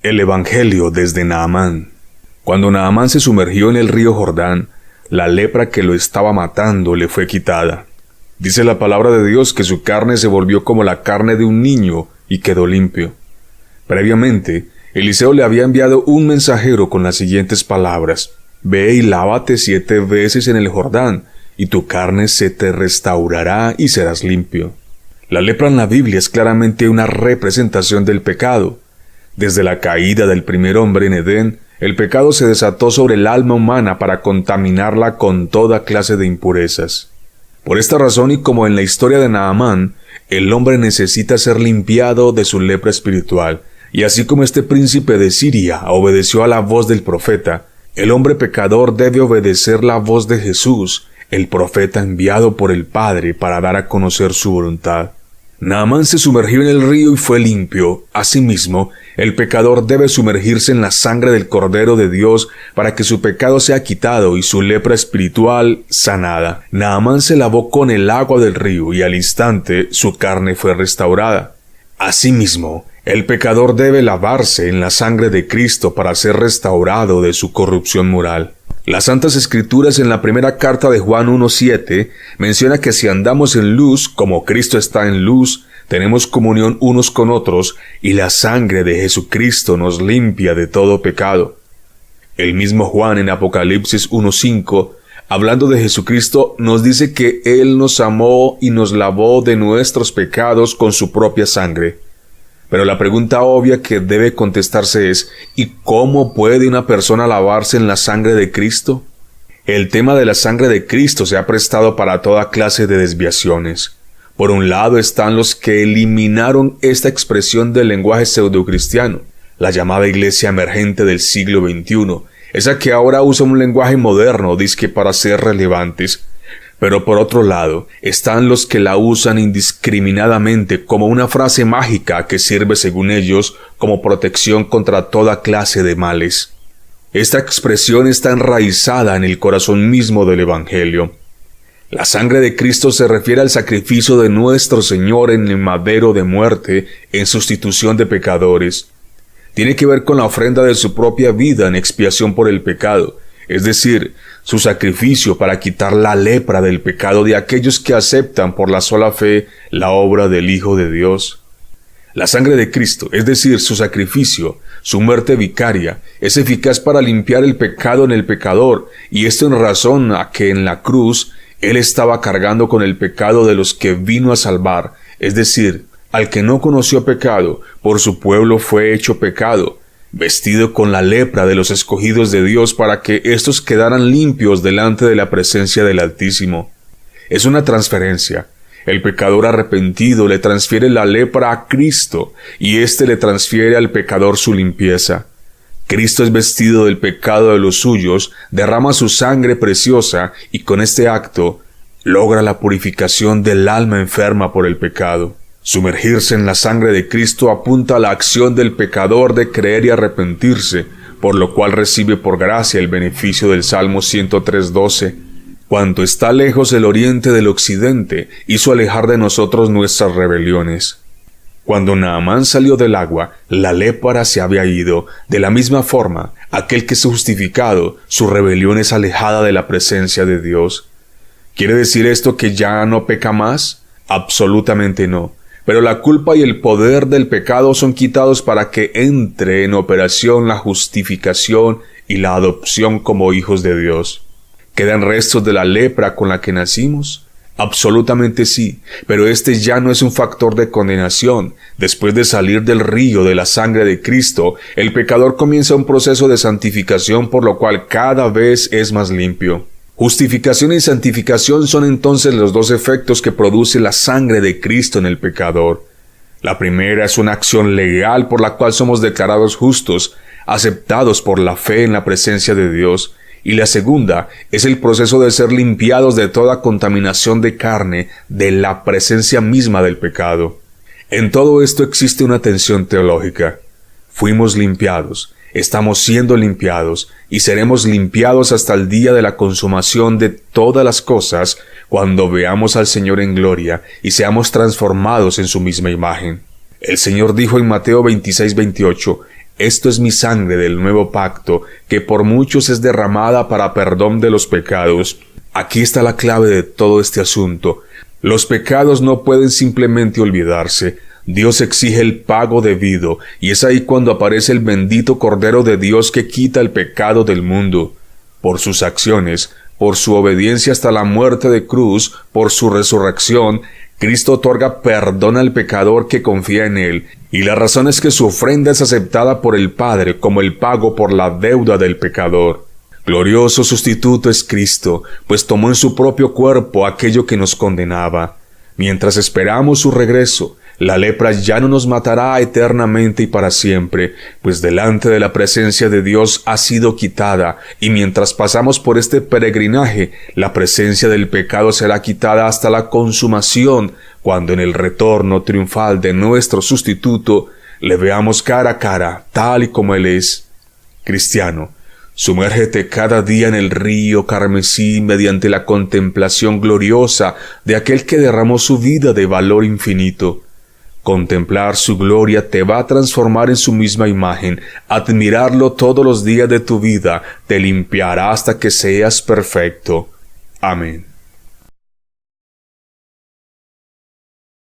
El Evangelio desde Naamán. Cuando Naamán se sumergió en el río Jordán, la lepra que lo estaba matando le fue quitada. Dice la palabra de Dios que su carne se volvió como la carne de un niño y quedó limpio. Previamente, Eliseo le había enviado un mensajero con las siguientes palabras: «Ve y lávate 7 veces en el Jordán, y tu carne se te restaurará y serás limpio». La lepra en la Biblia es claramente una representación del pecado. Desde la caída del primer hombre en Edén, el pecado se desató sobre el alma humana para contaminarla con toda clase de impurezas. Por esta razón, y como en la historia de Naamán, el hombre necesita ser limpiado de su lepra espiritual, y así como este príncipe de Siria obedeció a la voz del profeta, el hombre pecador debe obedecer la voz de Jesús, el profeta enviado por el Padre para dar a conocer su voluntad. Naamán se sumergió en el río y fue limpio. Asimismo, el pecador debe sumergirse en la sangre del Cordero de Dios para que su pecado sea quitado y su lepra espiritual sanada. Naamán se lavó con el agua del río y al instante su carne fue restaurada. Asimismo, el pecador debe lavarse en la sangre de Cristo para ser restaurado de su corrupción moral. Las Santas Escrituras en la primera carta de Juan 1:7 menciona que si andamos en luz, como Cristo está en luz, tenemos comunión unos con otros, y la sangre de Jesucristo nos limpia de todo pecado. El mismo Juan en Apocalipsis 1:5, hablando de Jesucristo, nos dice que Él nos amó y nos lavó de nuestros pecados con su propia sangre. Pero la pregunta obvia que debe contestarse es: ¿y cómo puede una persona lavarse en la sangre de Cristo? El tema de la sangre de Cristo se ha prestado para toda clase de desviaciones. Por un lado están los que eliminaron esta expresión del lenguaje pseudocristiano, la llamada iglesia emergente del siglo XXI, esa que ahora usa un lenguaje moderno dizque para ser relevantes. Pero por otro lado, están los que la usan indiscriminadamente como una frase mágica que sirve, según ellos, como protección contra toda clase de males. Esta expresión está enraizada en el corazón mismo del Evangelio. La sangre de Cristo se refiere al sacrificio de nuestro Señor en el madero de muerte en sustitución de pecadores. Tiene que ver con la ofrenda de su propia vida en expiación por el pecado, es decir, su sacrificio para quitar la lepra del pecado de aquellos que aceptan por la sola fe la obra del Hijo de Dios. La sangre de Cristo, es decir, su sacrificio, su muerte vicaria, es eficaz para limpiar el pecado en el pecador, y esto en razón a que en la cruz Él estaba cargando con el pecado de los que vino a salvar, es decir, al que no conoció pecado, por su pueblo fue hecho pecado, vestido con la lepra de los escogidos de Dios para que éstos quedaran limpios delante de la presencia del Altísimo. Es una transferencia. El pecador arrepentido le transfiere la lepra a Cristo, y éste le transfiere al pecador su limpieza. Cristo es vestido del pecado de los suyos, derrama su sangre preciosa, y con este acto logra la purificación del alma enferma por el pecado. Sumergirse en la sangre de Cristo apunta a la acción del pecador de creer y arrepentirse, por lo cual recibe por gracia el beneficio del Salmo 103:12. Cuanto está lejos el oriente del occidente, hizo alejar de nosotros nuestras rebeliones. Cuando Naamán salió del agua, la lepra se había ido. De la misma forma, aquel que es justificado, su rebelión es alejada de la presencia de Dios. ¿Quiere decir esto que ya no peca más? Absolutamente no. Pero la culpa y el poder del pecado son quitados para que entre en operación la justificación y la adopción como hijos de Dios. ¿Quedan restos de la lepra con la que nacimos? Absolutamente sí, pero este ya no es un factor de condenación. Después de salir del río de la sangre de Cristo, el pecador comienza un proceso de santificación por lo cual cada vez es más limpio. Justificación y santificación son entonces los dos efectos que produce la sangre de Cristo en el pecador. La primera es una acción legal por la cual somos declarados justos, aceptados por la fe en la presencia de Dios, y la segunda es el proceso de ser limpiados de toda contaminación de carne, de la presencia misma del pecado. En todo esto existe una tensión teológica. Fuimos limpiados, estamos siendo limpiados y seremos limpiados hasta el día de la consumación de todas las cosas cuando veamos al Señor en gloria y seamos transformados en su misma imagen. El Señor dijo en Mateo 26:28, esto es mi sangre del nuevo pacto, que por muchos es derramada para perdón de los pecados. Aquí está la clave de todo este asunto. Los pecados no pueden simplemente olvidarse. Dios exige el pago debido, y es ahí cuando aparece el bendito Cordero de Dios que quita el pecado del mundo. Por sus acciones, por su obediencia hasta la muerte de cruz, por su resurrección, Cristo otorga perdón al pecador que confía en Él, y la razón es que su ofrenda es aceptada por el Padre como el pago por la deuda del pecador. Glorioso sustituto es Cristo, pues tomó en su propio cuerpo aquello que nos condenaba. Mientras esperamos su regreso, la lepra ya no nos matará eternamente y para siempre, pues delante de la presencia de Dios ha sido quitada, y mientras pasamos por este peregrinaje, la presencia del pecado será quitada hasta la consumación, cuando en el retorno triunfal de nuestro sustituto, le veamos cara a cara, tal y como Él es. Cristiano, sumérgete cada día en el río carmesí mediante la contemplación gloriosa de aquel que derramó su vida de valor infinito. Contemplar su gloria te va a transformar en su misma imagen. Admirarlo todos los días de tu vida te limpiará hasta que seas perfecto. Amén.